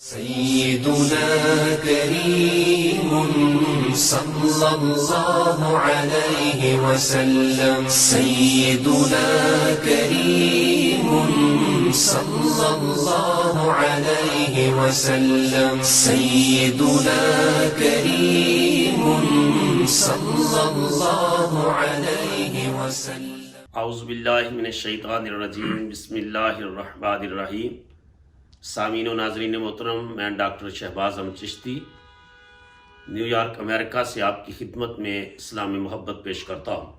سيدنا كريم صلى الله عليه وسلم سيدنا كريم صلى الله عليه وسلم سيدنا كريم صلى الله عليه وسلم اعوذ باللہ من الشیطان الرجیم بسم اللہ الرحمن الرحیم۔ سامعین و ناظرین محترم، میں doctor Shahbaz Ahmad Chishti New York امریکہ سے آپ کی خدمت میں اسلام محبت پیش کرتا ہوں۔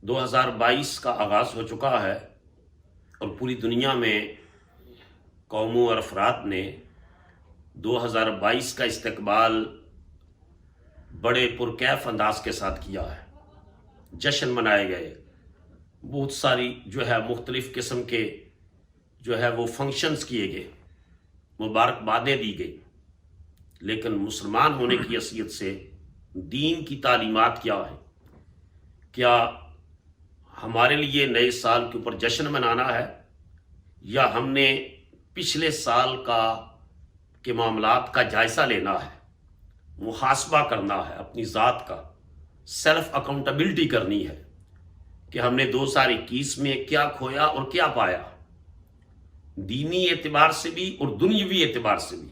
2022 کا آغاز ہو چکا ہے اور پوری دنیا میں قوموں اور افراد نے 2022 کا استقبال بڑے پرکیف انداز کے ساتھ کیا ہے۔ جشن منائے گئے، بہت ساری مختلف قسم کے وہ فنکشنز کیے گئے، مبارکبادیں دی گئی، لیکن مسلمان ہونے کی حیثیت سے دین کی تعلیمات کیا ہے؟ کیا ہمارے لیے نئے سال کے اوپر جشن منانا ہے، یا ہم نے پچھلے سال کے معاملات کا جائزہ لینا ہے، محاسبہ کرنا ہے، اپنی ذات کا سیلف اکاؤنٹیبلٹی کرنی ہے کہ ہم نے 2021 میں کیا کھویا اور کیا پایا، دینی اعتبار سے بھی اور دنیاوی اعتبار سے بھی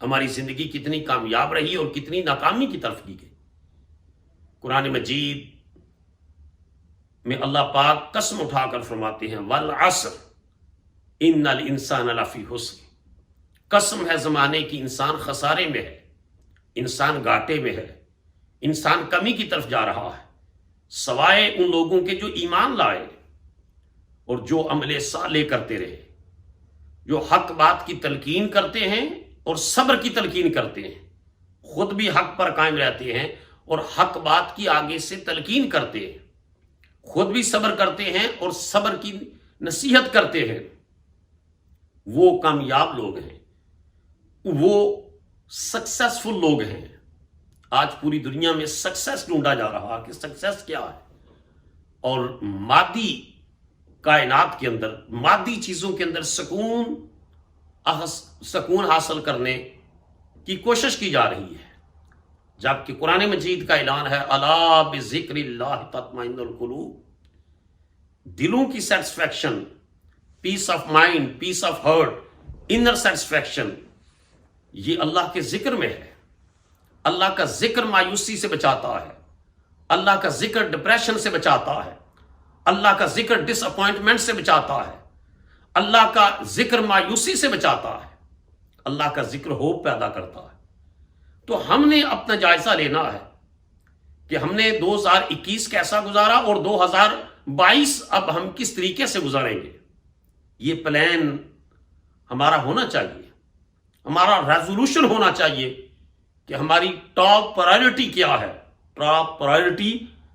ہماری زندگی کتنی کامیاب رہی اور کتنی ناکامی کی طرف کی گئی۔ قرآن مجید میں اللہ پاک قسم اٹھا کر فرماتے ہیں والعصر ان الانسان لفی خسر، قسم ہے زمانے کی، انسان خسارے میں ہے، انسان گھاٹے میں ہے، انسان کمی کی طرف جا رہا ہے، سوائے ان لوگوں کے جو ایمان لائے اور جو عمل صالح کرتے رہے، جو حق بات کی تلقین کرتے ہیں اور صبر کی تلقین کرتے ہیں، خود بھی حق پر قائم رہتے ہیں اور حق بات کی آگے سے تلقین کرتے ہیں، خود بھی صبر کرتے ہیں اور صبر کی نصیحت کرتے ہیں، وہ کامیاب لوگ ہیں، وہ سکسیسفل لوگ ہیں۔ آج پوری دنیا میں سکسیس ڈھونڈا جا رہا کہ سکسیس کیا ہے، اور مادی کائنات کے اندر، مادی چیزوں کے اندر سکون حاصل کرنے کی کوشش کی جا رہی ہے، جبکہ قرآن مجید کا اعلان ہے الا بذکر اللہ تطمئن القلوب، دلوں کی satisfaction, peace of mind, peace of heart, inner satisfaction یہ اللہ کے ذکر میں ہے۔ اللہ کا ذکر مایوسی سے بچاتا ہے، اللہ کا ذکر ڈپریشن سے بچاتا ہے، اللہ کا ذکر ڈس اپوائنٹمنٹ سے بچاتا ہے، اللہ کا ذکر مایوسی سے بچاتا ہے، اللہ کا ذکر ہوپ پیدا کرتا ہے۔ تو ہم نے اپنا جائزہ لینا ہے کہ ہم نے 2021 کیسا گزارا اور 2022 اب ہم کس طریقے سے گزاریں گے۔ یہ پلان ہمارا ہونا چاہیے، ہمارا ریزولوشن ہونا چاہیے کہ ہماری ٹاپ پرائیورٹی کیا ہے۔ ٹاپ پرائیورٹی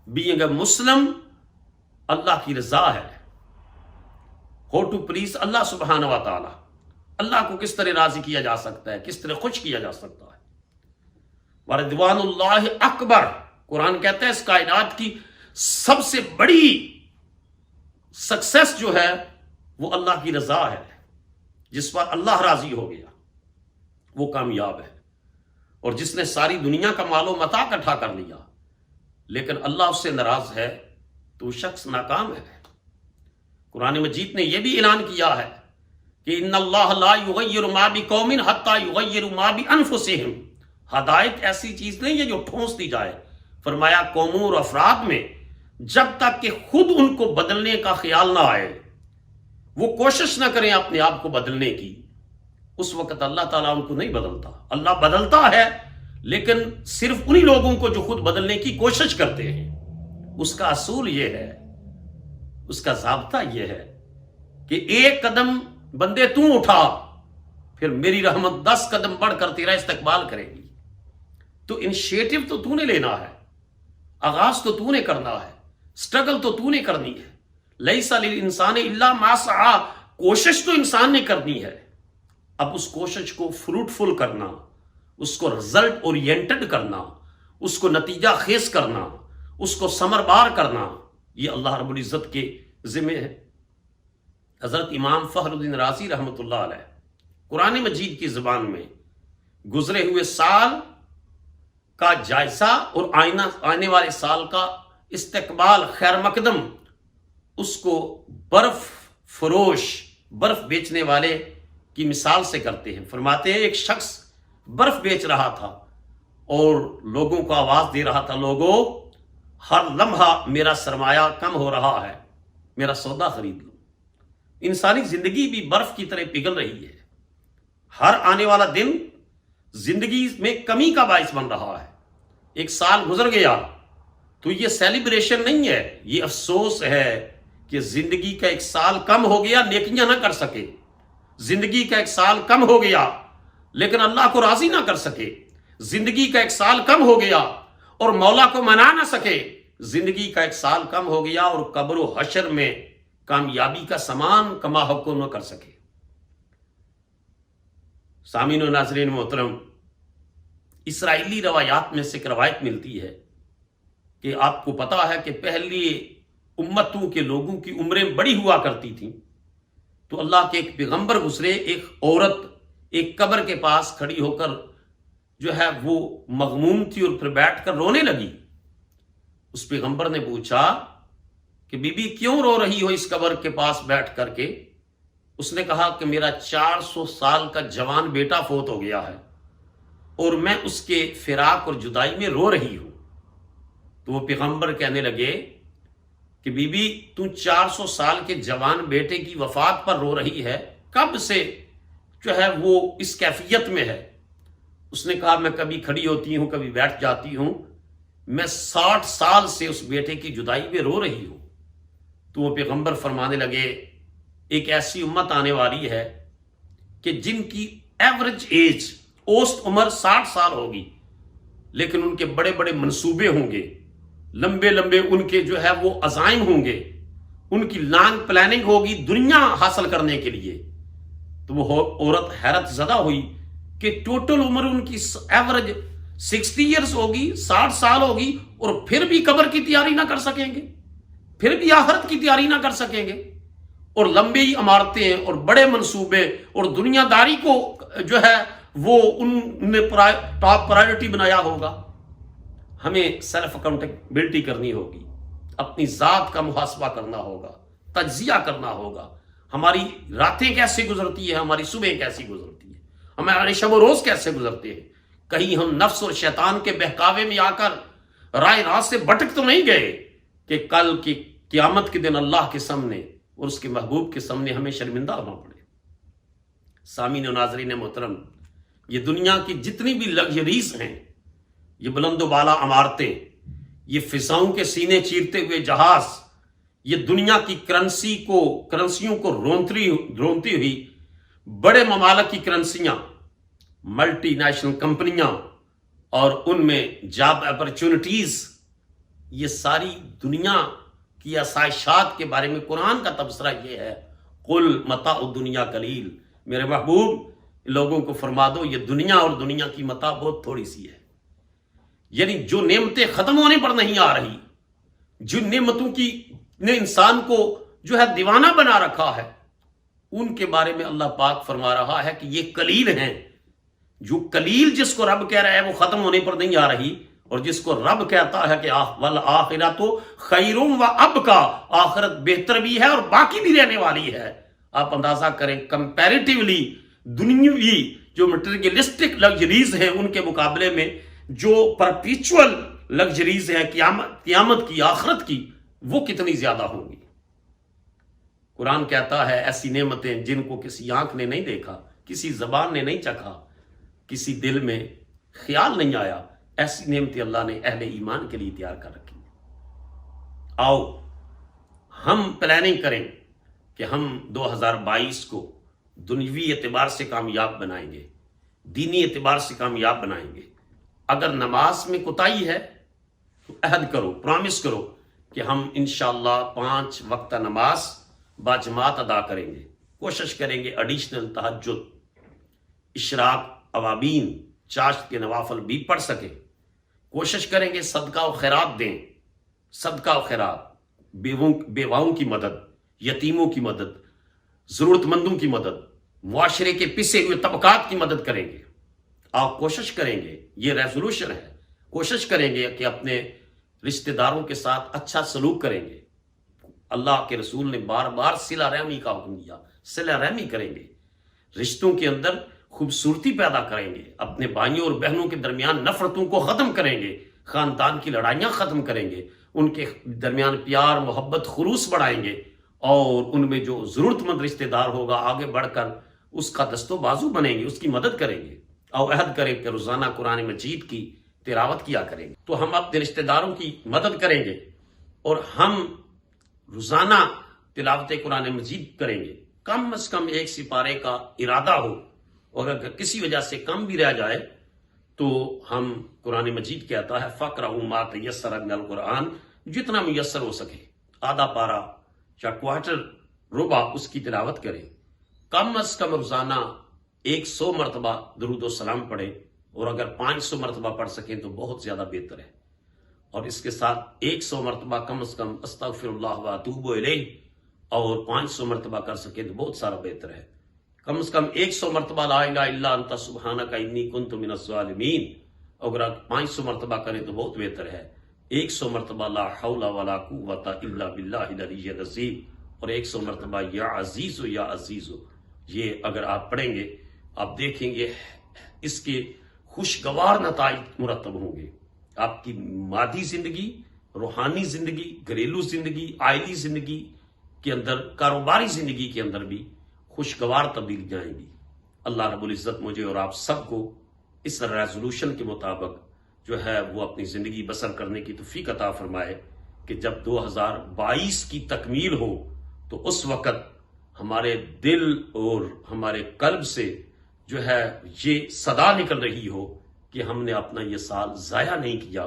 بینگ اے مسلم اللہ کی رضا ہے، ہو ٹو پلیز اللہ سبحانہ و تعالی۔ اللہ کو کس طرح راضی کیا جا سکتا ہے، کس طرح خوش کیا جا سکتا ہے۔ وَرِضْوَانُ اللَّهِ اکبر، قرآن کہتا ہے اس کائنات کی سب سے بڑی سکسیس جو ہے وہ اللہ کی رضا ہے، جس پر اللہ راضی ہو گیا وہ کامیاب ہے۔ اور جس نے ساری دنیا کا مال و متاع اکٹھا کر لیا لیکن اللہ اس سے ناراض ہے تو وہ شخص ناکام ہے۔ قرآن مجید نے یہ بھی اعلان کیا ہے کہ ان اللہ لا یغیر ما بقوم حتی یغیروا ما بانفسہم، ہدایت ایسی چیز نہیں ہے جو ٹھونس دی جائے، فرمایا قوموں اور افراد میں جب تک کہ خود ان کو بدلنے کا خیال نہ آئے، وہ کوشش نہ کریں اپنے آپ کو بدلنے کی، اس وقت اللہ تعالیٰ ان کو نہیں بدلتا۔ اللہ بدلتا ہے لیکن صرف انہی لوگوں کو جو خود بدلنے کی کوشش کرتے ہیں۔ اس کا اصول یہ ہے، اس کا ضابطہ یہ ہے کہ ایک قدم بندے تو اٹھا، پھر میری رحمت 10 قدم بڑھ کر تیرا استقبال کرے گی۔ تو انیشیٹو تو نے لینا ہے، آغاز تو نے کرنا ہے، سٹرگل تو نے کرنی ہے۔ لیس للانسان الا ما سعی، کوشش تو انسان نے کرنی ہے۔ اب اس کوشش کو فروٹفل کرنا، اس کو رزلٹ اورینٹڈ کرنا، اس کو نتیجہ خیز کرنا، اس کو ثمر بار کرنا، یہ اللہ رب العزت کے ذمہ ہے۔ حضرت امام فخر الدین رازی رحمۃ اللہ علیہ قرآن مجید کی زبان میں گزرے ہوئے سال کا جائزہ اور آنے والے سال کا استقبال خیر مقدم اس کو برف فروش، برف بیچنے والے کی مثال سے کرتے ہیں۔ فرماتے ہیں ایک شخص برف بیچ رہا تھا اور لوگوں کو آواز دے رہا تھا، لوگوں ہر لمحہ میرا سرمایہ کم ہو رہا ہے، میرا سودا خرید لو۔ انسانی زندگی بھی برف کی طرح پگھل رہی ہے، ہر آنے والا دن زندگی میں کمی کا باعث بن رہا ہے۔ ایک سال گزر گیا تو یہ سیلیبریشن نہیں ہے، یہ افسوس ہے کہ زندگی کا ایک سال کم ہو گیا، نیکیاں نہ کر سکے۔ زندگی کا ایک سال کم ہو گیا لیکن اللہ کو راضی نہ کر سکے۔ زندگی کا ایک سال کم ہو گیا اور مولا کو منا نہ سکے۔ زندگی کا ایک سال کم ہو گیا اور قبر و حشر میں کامیابی کا سامان کما حقو نہ کر سکے۔ سامعین و ناظرین محترم، اسرائیلی روایات میں سے ایک روایت ملتی ہے کہ آپ کو پتا ہے کہ پہلی امتوں کے لوگوں کی عمریں بڑی ہوا کرتی تھیں، تو اللہ کے ایک پیغمبر گزرے، ایک عورت ایک قبر کے پاس کھڑی ہو کر جو ہے وہ مغموم تھی اور پھر بیٹھ کر رونے لگی۔ اس پیغمبر نے پوچھا کہ بی بی کیوں رو رہی ہو اس قبر کے پاس بیٹھ کر کے؟ اس نے کہا کہ میرا 400 سال کا جوان بیٹا فوت ہو گیا ہے اور میں اس کے فراق اور جدائی میں رو رہی ہوں۔ تو وہ پیغمبر کہنے لگے کہ بی بی تو 400 سال کے جوان بیٹے کی وفات پر رو رہی ہے، کب سے جو ہے وہ اس کیفیت میں ہے؟ اس نے کہا میں کبھی کھڑی ہوتی ہوں، کبھی بیٹھ جاتی ہوں، میں 60 سال سے اس بیٹے کی جدائی میں رو رہی ہوں۔ تو وہ پیغمبر فرمانے لگے ایک ایسی امت آنے والی ہے کہ جن کی ایوریج ایج، اوسط عمر 60 سال ہوگی، لیکن ان کے بڑے بڑے منصوبے ہوں گے، لمبے لمبے ان کے جو ہے وہ عزائم ہوں گے، ان کی لانگ پلاننگ ہوگی دنیا حاصل کرنے کے لیے۔ تو وہ عورت حیرت زدہ ہوئی کہ ٹوٹل عمر ان کی ایوریج 60 ایئرز ہوگی، 60 سال ہوگی، اور پھر بھی قبر کی تیاری نہ کر سکیں گے، پھر بھی آخرت کی تیاری نہ کر سکیں گے، اور لمبی عمارتیں اور بڑے منصوبے اور دنیا داری کو جو ہے وہ ان نے ٹاپ پرائیورٹی بنایا ہوگا۔ ہمیں سیلف اکاؤنٹیبلٹی کرنی ہوگی، اپنی ذات کا محاسبہ کرنا ہوگا، تجزیہ کرنا ہوگا۔ ہماری راتیں کیسے گزرتی ہیں، ہماری صبح کیسی گزرتی ہے، ہمارے شب و روز کیسے گزرتے ہیں؟ کہیں ہم نفس اور شیطان کے بہکاوے میں آ کر رائے راست سے بھٹک تو نہیں گئے کہ کل کی قیامت کے دن اللہ کے سامنے اور اس کے محبوب کے سامنے ہمیں شرمندہ ہونا پڑے۔ سامعین و ناظرین محترم، یہ دنیا کی جتنی بھی لگژریز ہیں، یہ بلند و بالا عمارتیں، یہ فضاؤں کے سینے چیرتے ہوئے جہاز، یہ دنیا کی کرنسیوں کو رونتی ہوئی بڑے ممالک کی کرنسیاں، ملٹی نیشنل کمپنیاں اور ان میں جاب اپرچونٹیز، یہ ساری دنیا کی آسائشات کے بارے میں قرآن کا تبصرہ یہ ہے، قل متاع الدنیا قلیل، میرے محبوب لوگوں کو فرما دو یہ دنیا اور دنیا کی متاع بہت تھوڑی سی ہے۔ یعنی جو نعمتیں ختم ہونے پر نہیں آ رہی، جن نعمتوں کی نے انسان کو جو ہے دیوانہ بنا رکھا ہے، ان کے بارے میں اللہ پاک فرما رہا ہے کہ یہ قلیل ہیں۔ جو قلیل جس کو رب کہہ رہا ہے وہ ختم ہونے پر نہیں آ رہی، اور جس کو رب کہتا ہے کہ والآخرۃ خیر و ابقیٰ، آخرت بہتر بھی ہے اور باقی بھی رہنے والی ہے۔ آپ اندازہ کریں کمپیریٹیولی دنیاوی جو مٹیریلسٹک لگژریز ہیں ان کے مقابلے میں جو پرپیچول لگژریز ہیں قیامت کی، آخرت کی، وہ کتنی زیادہ ہوں گی۔ قرآن کہتا ہے ایسی نعمتیں جن کو کسی آنکھ نے نہیں دیکھا، کسی زبان نے نہیں چکھا، کسی دل میں خیال نہیں آیا، ایسی نعمتیں اللہ نے اہل ایمان کے لیے تیار کر رکھی ہیں۔ آؤ ہم پلاننگ کریں کہ ہم 2022 کو دنیوی اعتبار سے کامیاب بنائیں گے، دینی اعتبار سے کامیاب بنائیں گے۔ اگر نماز میں کوتاہی ہے تو عہد کرو، پرامس کرو کہ ہم انشاءاللہ 5 وقتہ نماز باجماعت ادا کریں گے، کوشش کریں گے ایڈیشنل تہجد، اشراق، اوابین، چاشت کے نوافل بھی پڑھ سکیں، کوشش کریں گے صدقہ و خیرات دیں، صدقہ و خیرات، بیواؤں کی مدد، یتیموں کی مدد، ضرورت مندوں کی مدد، معاشرے کے پسے ہوئے طبقات کی مدد کریں گے. آپ کوشش کریں گے، یہ ریزولوشن ہے، کوشش کریں گے کہ اپنے رشتہ داروں کے ساتھ اچھا سلوک کریں گے. اللہ کے رسول نے بار بار صلہ رحمی کا حکم دیا، صلہ رحمی کریں گے، رشتوں کے اندر خوبصورتی پیدا کریں گے، اپنے بھائیوں اور بہنوں کے درمیان نفرتوں کو ختم کریں گے، خاندان کی لڑائیاں ختم کریں گے، ان کے درمیان پیار محبت خلوص بڑھائیں گے، اور ان میں جو ضرورت مند رشتہ دار ہوگا آگے بڑھ کر اس کا دست و بازو بنیں گے، اس کی مدد کریں گے. اور عہد کریں کہ روزانہ قرآن مجید کی تلاوت کیا کریں گے. تو ہم اپنے رشتہ داروں کی مدد کریں گے اور ہم روزانہ تلاوت قرآن مجید کریں گے. کم از کم 1 سپارے کا ارادہ ہو، اور اگر کسی وجہ سے کم بھی رہ جائے تو ہم قرآن مجید کہتا ہے فَقْرَؤُوا مَا تَيَسَّرَ مِنَ الْقُرْآنِ، جتنا میسر ہو سکے آدھا پارہ یا کوارٹر ربع اس کی تلاوت کریں. کم از کم روزانہ 100 مرتبہ درود و سلام پڑھیں، اور اگر 500 مرتبہ پڑھ سکیں تو بہت زیادہ بہتر ہے. اور اس کے ساتھ 100 مرتبہ کم از کم استغفر اللہ و اتوب الیہ، اور 500 مرتبہ کر سکیں تو بہت سارا بہتر ہے. کم از کم 100 مرتبہ لا الہ الا انت سبحانک انی کنت من الظالمین، اگر 500 مرتبہ کریں تو بہت بہتر ہے. 100 مرتبہ لا حول ولا قوت الا باللہ العلی العظیم، اور 100 مرتبہ یا عزیز یا عزیز. یہ اگر آپ پڑھیں گے آپ دیکھیں گے اس کے خوشگوار نتائج مرتب ہوں گے. آپ کی مادی زندگی، روحانی زندگی، گھریلو زندگی، عائلی زندگی کے اندر، کاروباری زندگی کے اندر بھی خوشگوار تبدیل جائیں گی. اللہ رب العزت مجھے اور آپ سب کو اس ریزولوشن کے مطابق جو ہے وہ اپنی زندگی بسر کرنے کی توفیق عطا فرمائے کہ جب 2022 کی تکمیل ہو تو اس وقت ہمارے دل اور ہمارے قلب سے جو ہے یہ صدا نکل رہی ہو کہ ہم نے اپنا یہ سال ضائع نہیں کیا،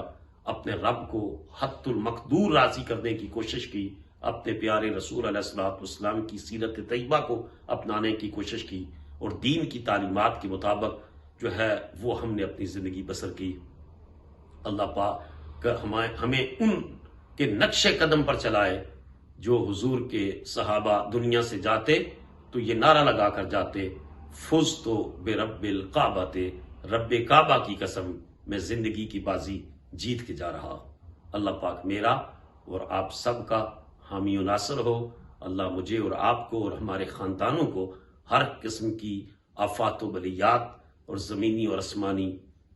اپنے رب کو حت المقدور راضی کرنے کی کوشش کی، اپنے پیارے رسول علیہ الصلوۃ والسلام کی سیرت طیبہ کو اپنانے کی کوشش کی، اور دین کی تعلیمات کے مطابق جو ہے وہ ہم نے اپنی زندگی بسر کی. اللہ پاک ہمیں ان کے نقش قدم پر چلائے جو حضور کے صحابہ دنیا سے جاتے تو یہ نعرہ لگا کر جاتے فزت برب الکعبۃ، رب کعبہ کی قسم میں زندگی کی بازی جیت کے جا رہا. اللہ پاک میرا اور آپ سب کا حامی و ناصر ہو. اللہ مجھے اور آپ کو اور ہمارے خاندانوں کو ہر قسم کی آفات و بلیات اور زمینی اور آسمانی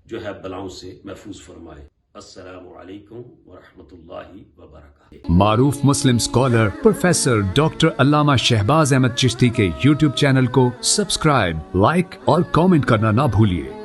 جو ہے بلاؤں سے محفوظ فرمائے. السلام علیکم ورحمۃ اللہ وبرکاتہ. معروف مسلم اسکالر پروفیسر ڈاکٹر علامہ شہباز احمد چشتی کے یوٹیوب چینل کو سبسکرائب، لائک اور کامنٹ کرنا نہ بھولیے.